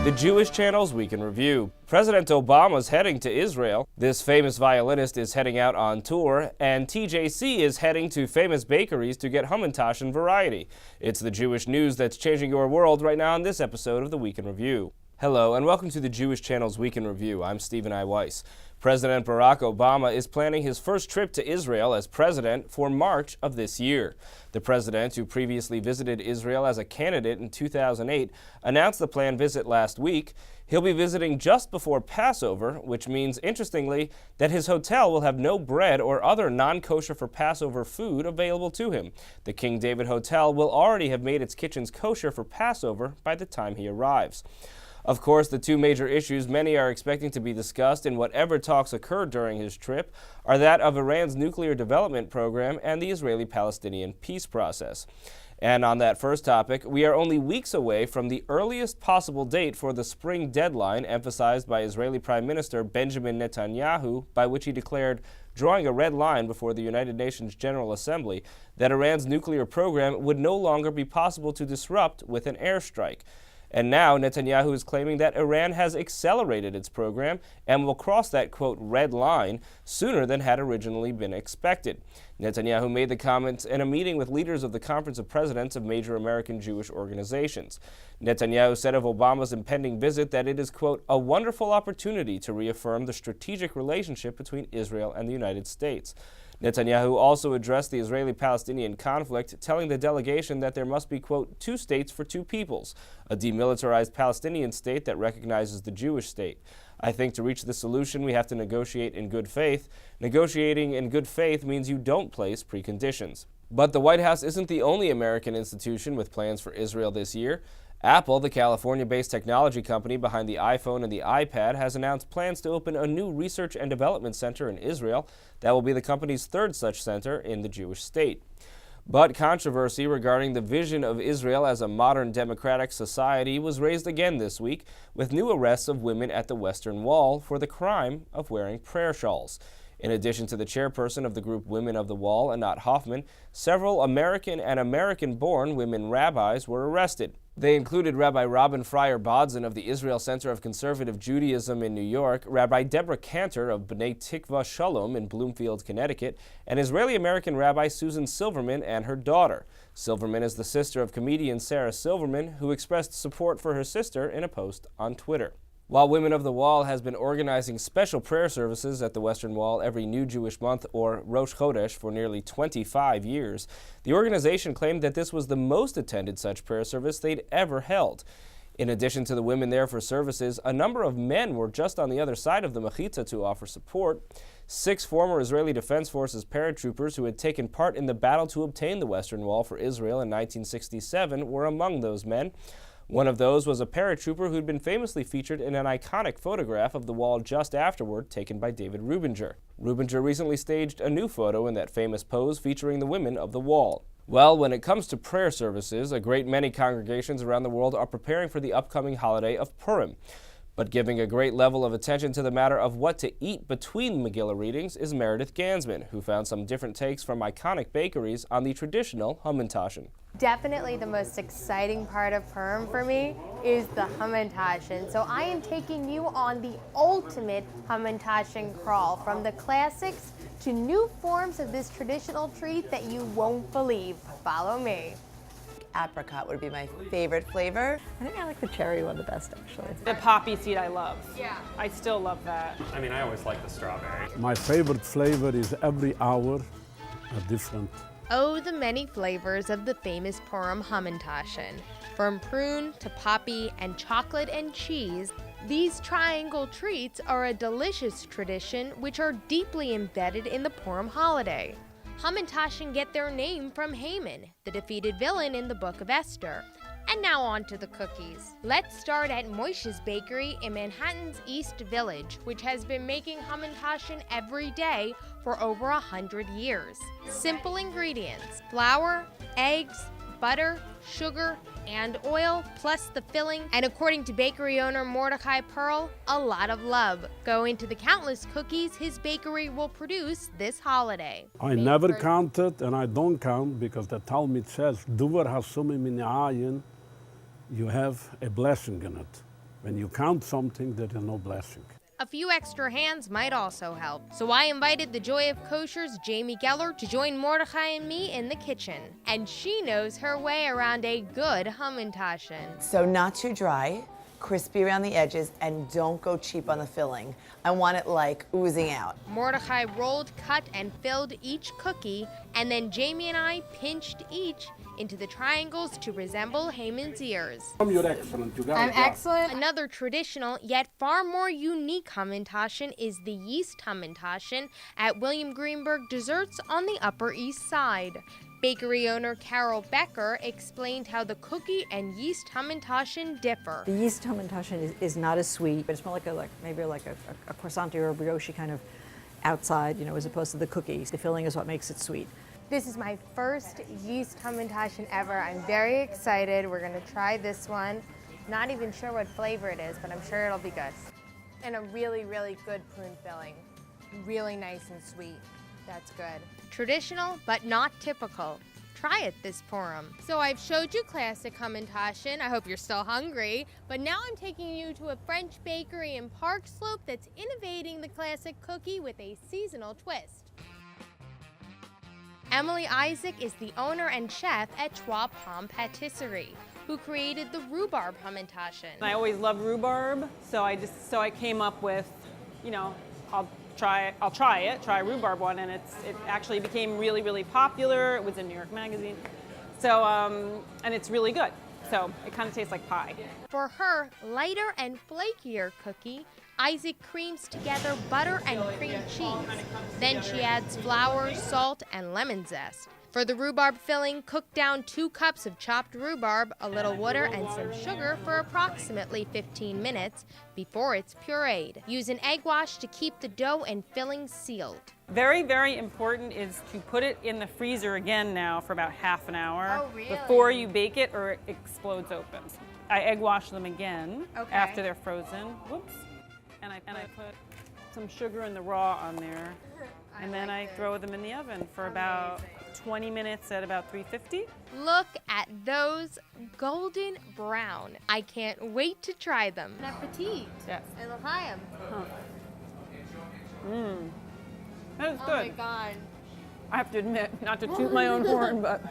The Jewish Channel's Week in Review. President Obama's heading to Israel. This famous violinist is heading out on tour, and TJC is heading to famous bakeries to get Hamentaschen variety. It's the Jewish news that's changing your world right now on this episode of the Week in Review. Hello, and welcome to the Jewish Channel's Week in Review. I'm Stephen I. Weiss. President Barack Obama is planning his first trip to Israel as president for March of this year. The president, who previously visited Israel as a candidate in 2008, announced the planned visit last week. He'll be visiting just before Passover, which means, interestingly, that his hotel will have no bread or other non-kosher for Passover food available to him. The King David Hotel will already have made its kitchens kosher for Passover by the time he arrives. Of course, the two major issues many are expecting to be discussed in whatever talks occur during his trip are that of Iran's nuclear development program and the Israeli-Palestinian peace process. And on that first topic, we are only weeks away from the earliest possible date for the spring deadline emphasized by Israeli Prime Minister Benjamin Netanyahu, by which he declared, drawing a red line before the United Nations General Assembly, that Iran's nuclear program would no longer be possible to disrupt with an airstrike. And now Netanyahu is claiming that Iran has accelerated its program and will cross that, quote, red line sooner than had originally been expected. Netanyahu made the comments in a meeting with leaders of the Conference of Presidents of major American Jewish organizations. Netanyahu said of Obama's impending visit that it is, quote, a wonderful opportunity to reaffirm the strategic relationship between Israel and the United States. Netanyahu also addressed the Israeli-Palestinian conflict, telling the delegation that there must be, quote, two states for two peoples, a demilitarized Palestinian state that recognizes the Jewish state. I think to reach the solution, we have to negotiate in good faith. Negotiating in good faith means you don't place preconditions. But the White House isn't the only American institution with plans for Israel this year. Apple, the California-based technology company behind the iPhone and the iPad, has announced plans to open a new research and development center in Israel that will be the company's third such center in the Jewish state. But controversy regarding the vision of Israel as a modern democratic society was raised again this week, with new arrests of women at the Western Wall for the crime of wearing prayer shawls. In addition to the chairperson of the group Women of the Wall, Anat Hoffman, several American and American-born women rabbis were arrested. They included Rabbi Robin Fryer Bodzin of the Israel Center of Conservative Judaism in New York, Rabbi Deborah Cantor of B'nai Tikva Shalom in Bloomfield, Connecticut, and Israeli-American Rabbi Susan Silverman and her daughter. Silverman is the sister of comedian Sarah Silverman, who expressed support for her sister in a post on Twitter. While Women of the Wall has been organizing special prayer services at the Western Wall every new Jewish month, or Rosh Chodesh, for nearly 25 years, the organization claimed that this was the most attended such prayer service they'd ever held. In addition to the women there for services, a number of men were just on the other side of the mechitza to offer support. 6 former Israeli Defense Forces paratroopers who had taken part in the battle to obtain the Western Wall for Israel in 1967 were among those men. One of those was a paratrooper who'd been famously featured in an iconic photograph of the wall just afterward taken by David Rubinger. Rubinger recently staged a new photo in that famous pose featuring the women of the wall. Well, when it comes to prayer services, a great many congregations around the world are preparing for the upcoming holiday of Purim. But giving a great level of attention to the matter of what to eat between Megillah readings is Meredith Gansman, who found some different takes from iconic bakeries on the traditional Hamentaschen. Definitely the most exciting part of Purim for me is the Hamentaschen. So I am taking you on the ultimate Hamentaschen crawl, from the classics to new forms of this traditional treat that you won't believe. Follow me. Apricot would be my favorite flavor. I think I like the cherry one the best, actually. The poppy seed I love. Yeah. I still love that. I mean, I always like the strawberry. My favorite flavor is every hour a different. Oh, the many flavors of the famous Purim Hamentaschen. From prune to poppy and chocolate and cheese, these triangle treats are a delicious tradition which are deeply embedded in the Purim holiday. Hamentaschen get their name from Haman, the defeated villain in the Book of Esther. And now on to the cookies. Let's start at Moishe's Bakery in Manhattan's East Village, which has been making Hamentaschen every day for over 100 years. Simple ingredients: flour, eggs, butter, sugar, and oil, plus the filling, and according to bakery owner Mordecai Pearl, a lot of love go into the countless cookies his bakery will produce this holiday. I never counted, and I don't count, because the Talmud says, Duvar hasumi min ayin, you have a blessing in it. When you count something, there is no blessing. A few extra hands might also help. So I invited the Joy of Kosher's Jamie Geller to join Mordechai and me in the kitchen. And she knows her way around a good Hamentaschen. So not too dry, crispy around the edges, and don't go cheap on the filling. I want it like oozing out. Mordechai rolled, cut, and filled each cookie, and then Jamie and I pinched each into the triangles to resemble Haman's ears. You're excellent. You got I'm it down. excellent. Another traditional, yet far more unique Hamentaschen is the yeast Hamentaschen at William Greenberg Desserts on the Upper East Side. Bakery owner Carol Becker explained how the cookie and yeast Hamentaschen differ. The yeast Hamentaschen is not as sweet, but it's more maybe like a croissant or a brioche kind of outside, as opposed to the cookies. The filling is what makes it sweet. This is my first yeast Hamentaschen ever. I'm very excited. We're gonna try this one. Not even sure what flavor it is, but I'm sure it'll be good. And a really, really good prune filling. Really nice and sweet. That's good. Traditional, but not typical. Try it this Purim. So I've showed you classic Hamentaschen. I hope you're still hungry. But now I'm taking you to a French bakery in Park Slope that's innovating the classic cookie with a seasonal twist. Emily Isaac is the owner and chef at Trois Pommes Patisserie, who created the rhubarb Hamentaschen. I always loved rhubarb, so I came up with, I'll try rhubarb one, and it actually became really, really popular. It was in New York Magazine. So, and it's really good. So it kind of tastes like pie. For her lighter and flakier cookie, Isaac creams together butter and cream cheese. Then she adds flour, salt, and lemon zest. For the rhubarb filling, cook down 2 cups of chopped rhubarb, a little water, and some sugar for approximately 15 minutes before it's pureed. Use an egg wash to keep the dough and filling sealed. Very, very important is to put it in the freezer again now for about half an hour Oh, really? before you bake it, or it explodes open. I egg wash them again Okay. after they're frozen. Whoops. And I put some sugar in the raw on there. And then I throw them in the oven for about 20 minutes at about 350. Look at those golden brown. I can't wait to try them. Bon appetit. Yes. And l'chaim. That is Oh good. my God. I have to admit, not to toot my own horn, but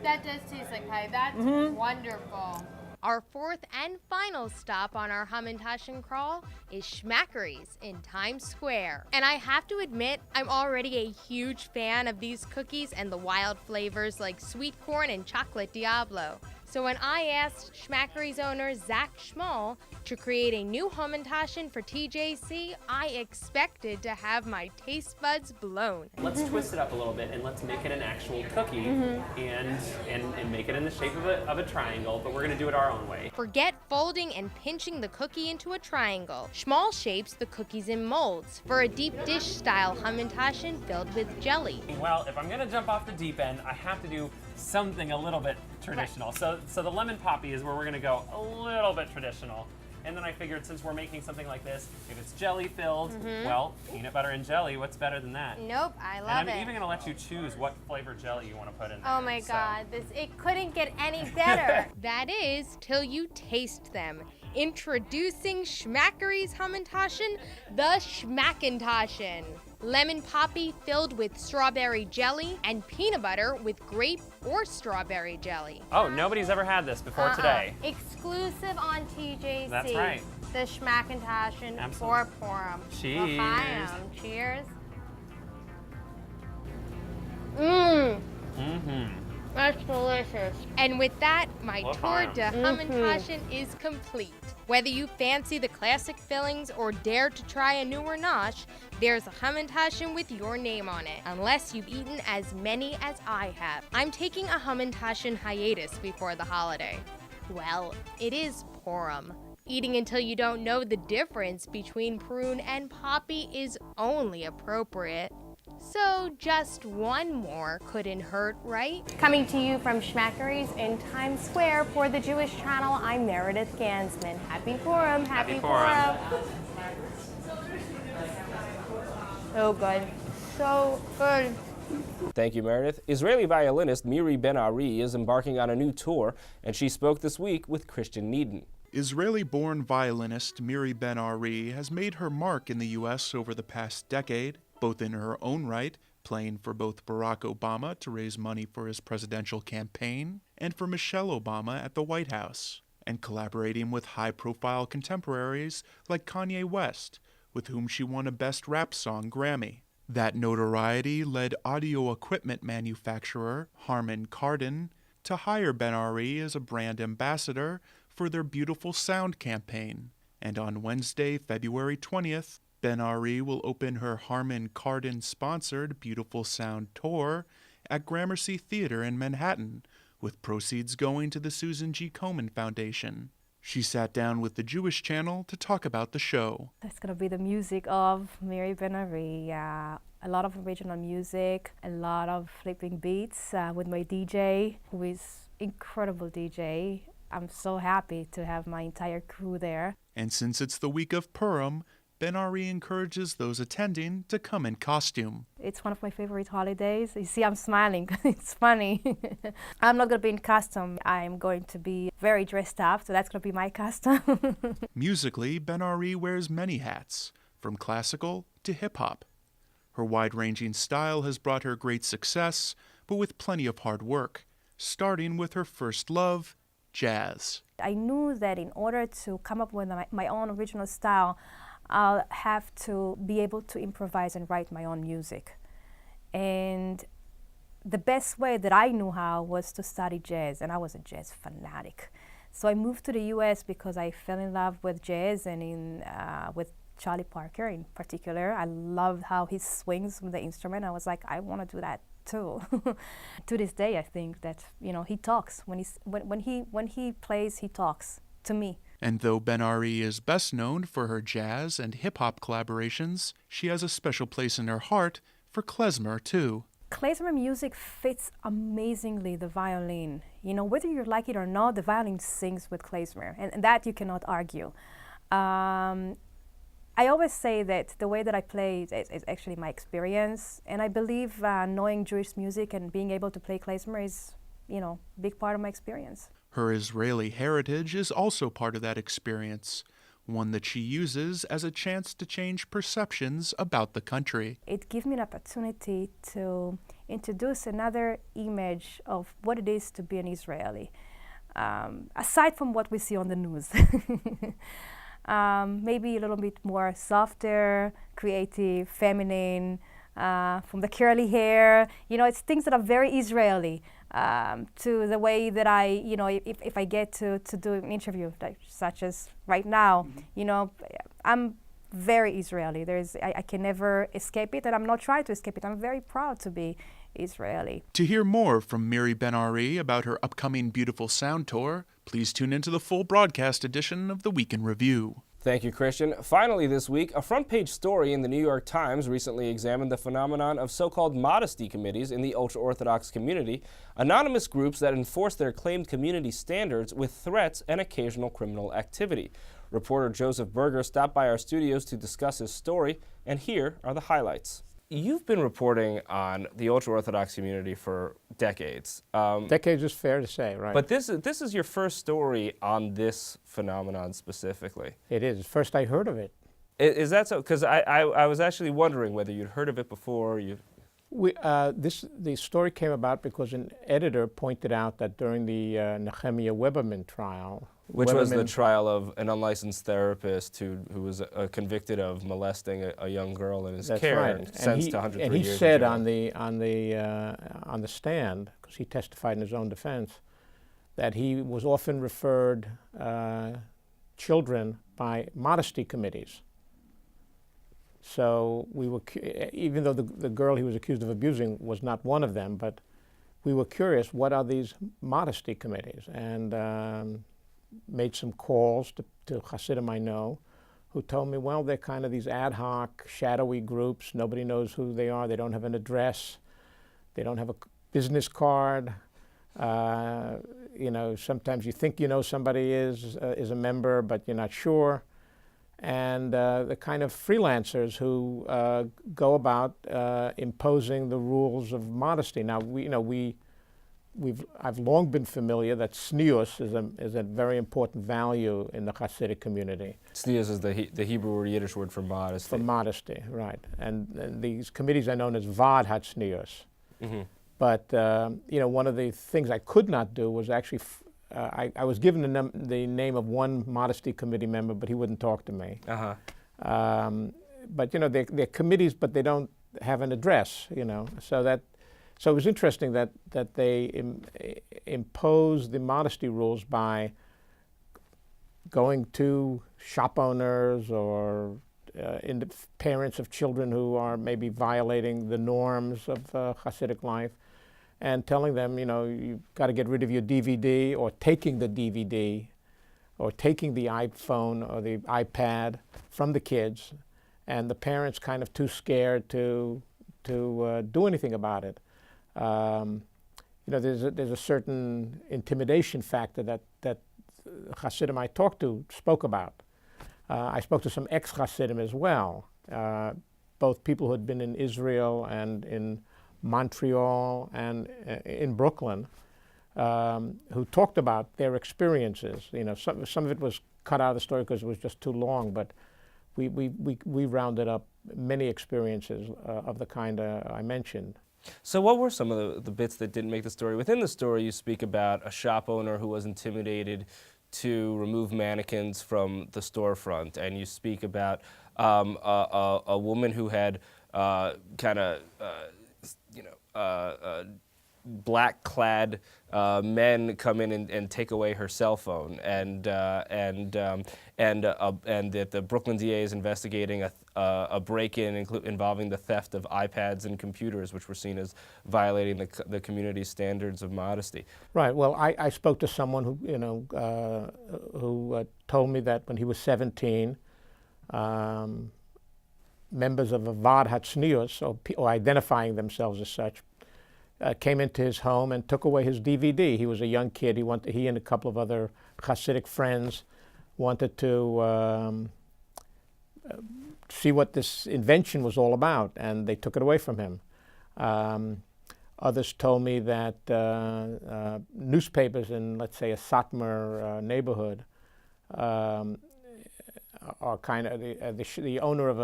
That does taste like pie. That's wonderful. Our fourth and final stop on our Hamentaschen crawl is Schmackeries in Times Square. And I have to admit, I'm already a huge fan of these cookies and the wild flavors like sweet corn and chocolate Diablo. So when I asked Schmackeries owner Zach Schmall to create a new Hamentaschen for TJC, I expected to have my taste buds blown. Let's twist it up a little bit and let's make it an actual cookie and make it in the shape of a triangle, but we're gonna do it our own way. Forget folding and pinching the cookie into a triangle. Schmall shapes the cookies in molds for a deep dish style Hamentaschen filled with jelly. Well, if I'm gonna jump off the deep end, I have to do something a little bit traditional. Right. So the lemon poppy is where we're gonna go a little bit traditional. And then I figured since we're making something like this, if it's jelly filled, well, peanut butter and jelly, what's better than that? Nope, I love And I'm it. even gonna let you choose what flavor jelly you wanna put in there. Oh my So- God, it couldn't get any better. That is, till you taste them. Introducing Schmackeries Hamentaschen, the Schmackentaschen. Lemon poppy filled with strawberry jelly and peanut butter with grape or strawberry jelly. Oh, nobody's ever had this before today. Exclusive on TJC. That's right. The Schmackentaschen Absolutely. for Purim. Cheers. L'chaim. Cheers. Mmm. That's delicious. And with that, my tour L'chaim. de Hamentaschen is complete. Whether you fancy the classic fillings or dare to try a newer nosh, there's a Hamentaschen with your name on it, unless you've eaten as many as I have. I'm taking a Hamentaschen hiatus before the holiday. Well, it is Purim. Eating until you don't know the difference between prune and poppy is only appropriate. So just one more couldn't hurt, right? Coming to you from Schmackeries in Times Square for the Jewish Channel, I'm Meredith Gansman. Happy Purim, happy Purim. So good, so good. Thank you, Meredith. Israeli violinist Miri Ben-Ari is embarking on a new tour, and she spoke this week with Christian Needon. Israeli-born violinist Miri Ben-Ari has made her mark in the U.S. over the past decade, both in her own right, playing for both Barack Obama to raise money for his presidential campaign, and for Michelle Obama at the White House, and collaborating with high-profile contemporaries like Kanye West, with whom she won a Best Rap Song Grammy. That notoriety led audio equipment manufacturer Hamentaschen to hire Ben-Ari as a brand ambassador for their Beautiful Sound campaign. And on Wednesday, February 20th, Ben-Ari will open her Hamentaschen-sponsored Beautiful Sound tour at Gramercy Theater in Manhattan, with proceeds going to the Susan G. Komen Foundation. She sat down with the Jewish Channel to talk about the show. It's going to be the music of Miri Ben-Ari, a lot of original music, a lot of flipping beats with my DJ, who is incredible DJ. I'm so happy to have my entire crew there. And since it's the week of Purim, Ben-Ari encourages those attending to come in costume. It's one of my favorite holidays. You see, I'm smiling. It's funny. I'm not going to be in costume. I'm going to be very dressed up, so that's going to be my costume. Musically, Ben-Ari wears many hats, from classical to hip-hop. Her wide-ranging style has brought her great success, but with plenty of hard work, starting with her first love, jazz. I knew that in order to come up with my own original style, I'll have to be able to improvise and write my own music. And the best way that I knew how was to study jazz, and I was a jazz fanatic. So I moved to the US because I fell in love with jazz and with Charlie Parker in particular. I loved how he swings with the instrument. I was like, I want to do that too. To this day, I think that, you know, he talks. When he plays, he talks to me. And though Ben-Ari is best known for her jazz and hip-hop collaborations, she has a special place in her heart for klezmer, too. Klezmer music fits amazingly the violin. You know, whether you like it or not, the violin sings with klezmer, and that you cannot argue. I always say that the way that I play is actually my experience, and I believe knowing Jewish music and being able to play klezmer is, you know, a big part of my experience. Her Israeli heritage is also part of that experience, one that she uses as a chance to change perceptions about the country. It gives me an opportunity to introduce another image of what it is to be an Israeli, aside from what we see on the news. Maybe a little bit more softer, creative, feminine, from the curly hair. You know, it's things that are very Israeli. To the way that I, you know, if I get to do an interview, like, such as right now, you know, I'm very Israeli. I can never escape it, and I'm not trying to escape it. I'm very proud to be Israeli. To hear more from Miri Ben-Ari about her upcoming Beautiful Sound tour, please tune into the full broadcast edition of the Week in Review. Thank you, Christian. Finally this week, a front-page story in the New York Times recently examined the phenomenon of so-called modesty committees in the ultra-Orthodox community, anonymous groups that enforce their claimed community standards with threats and occasional criminal activity. Reporter Joseph Berger stopped by our studios to discuss his story, and here are the highlights. You've been reporting on the ultra-Orthodox community for decades. Decades is fair to say, right? But this is your first story on this phenomenon specifically. It is. First I heard of it. Is that so? Because I was actually wondering whether you'd heard of it before. The story came about because an editor pointed out that during the Nehemiah Weberman trial, which was the trial of an unlicensed therapist who was convicted of molesting a young girl in his care, right, and sentenced to 103 years. And he said on the stand, because he testified in his own defense, that he was often referred children by modesty committees. So we were, even though the girl he was accused of abusing was not one of them, but we were curious, what are these modesty committees? And made some calls to Hasidim I know, who told me, well, they're kind of these ad hoc, shadowy groups. Nobody knows who they are. They don't have an address. They don't have a business card. You know, sometimes you think you know somebody is a member, but you're not sure. And the kind of freelancers who go about imposing the rules of modesty. Now, we I've long been familiar that tznius is a very important value in the Hasidic community. Tznius is the Hebrew or Yiddish word for modesty. For modesty, right. And these committees are known as vad hatznius. But one of the things I could not do was actually, I was given the name of one modesty committee member, but he wouldn't talk to me. But they're committees, but they don't have an address. So it was interesting that they imposed the modesty rules by going to shop owners or parents of children who are maybe violating the norms of Hasidic life, and telling them, you've got to get rid of your DVD, or taking the DVD, or taking the iPhone or the iPad from the kids, and the parents kind of too scared to do anything about it. There's a certain intimidation factor that Hasidim I talked to spoke about. I spoke to some ex-Hasidim as well, both people who had been in Israel and in Montreal and in Brooklyn, who talked about their experiences. Some of it was cut out of the story because it was just too long, but we rounded up many experiences of the kind I mentioned. So what were some of the bits that didn't make the story? Within the story, you speak about a shop owner who was intimidated to remove mannequins from the storefront, and you speak about a woman who had black-clad men come in and take away her cell phone, and that the Brooklyn DA is investigating a break-in involving the theft of iPads and computers, which were seen as violating the community's standards of modesty. Right. Well, I spoke to someone who told me that when he was 17, members of a vad hatznius, or identifying themselves as such, came into his home and took away his DVD. He was a young kid. He and a couple of other Hasidic friends wanted to see what this invention was all about, and they took it away from him. Others told me that newspapers in, let's say, a Satmar neighborhood are kind of the owner of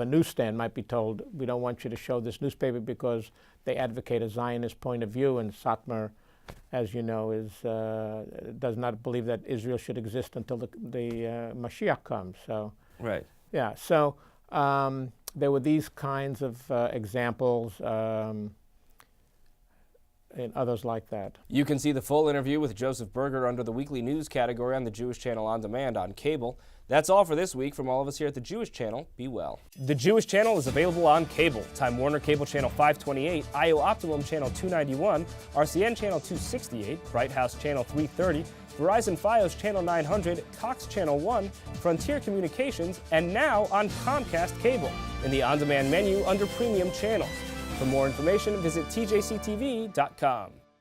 a newsstand might be told, we don't want you to show this newspaper because they advocate a Zionist point of view, and Satmar, as you know, does not believe that Israel should exist until the Mashiach comes. So right. Yeah. So there were these kinds of examples. And others like that. You can see the full interview with Joseph Berger under the weekly news category on the Jewish Channel On Demand on cable. That's all for this week. From all of us here at the Jewish Channel, be well. The Jewish Channel is available on cable. Time Warner Cable Channel 528, IO Optimum Channel 291, RCN Channel 268, Bright House Channel 330, Verizon Fios Channel 900, Cox Channel 1, Frontier Communications, and now on Comcast Cable in the on-demand menu under Premium Channels. For more information, visit tjctv.com.